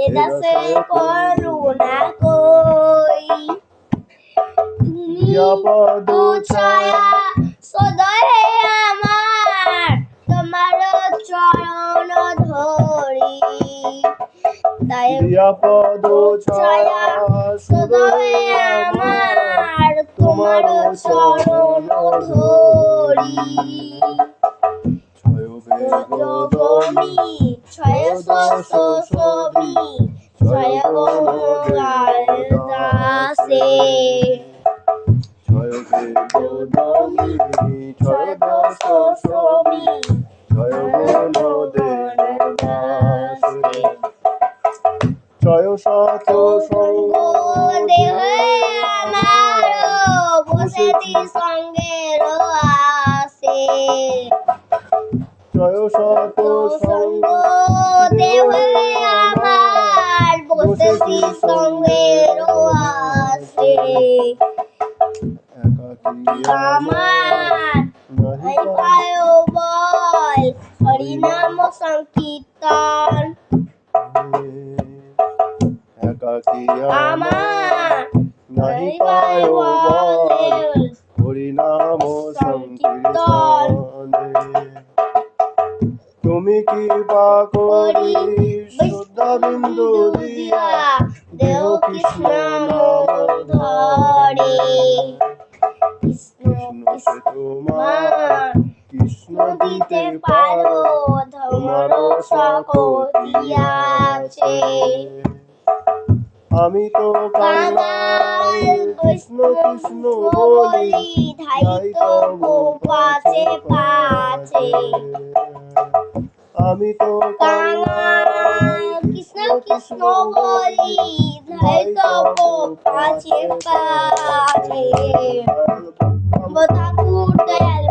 এদাসে করুণা কই তুমি পদ ছায়া সদয় আমার তোমার চরণ ধরি তাই পদ ছায়া সদয় আমার তোমার চরণ ধরি জগমি ছয় সবি ছয় দাসে ছয় জগমি ছয় সবি ছয় দাসে ছয় শত সঙ্গ দেহ আমার বসতি সঙ্গের আসে ছয় শত সঙ্গ দেহ আমার বসতি সঙ্গের আসে আমার নাই পায় বল হরিনাম সংকীর্তন আমার নাই পায় বল হরিনাম সংকীর্তন তুমি কৃপা করি শুদ্ধ বিন্দু দিয়া দেহ কৃষ্ণ ধরে কৃষ্ণ তোমার কৃষ্ণ দিতে পারো তোমার শক্তি আছে আমি তো কাঙাল কৃষ্ণ কৃষ্ণ বলি ধাইত পাছে পাছে আমি তো কাঙাল কৃষ্ণ কৃষ্ণ বলি ধাইত পাছে পাছে ঠাকুর দয়াল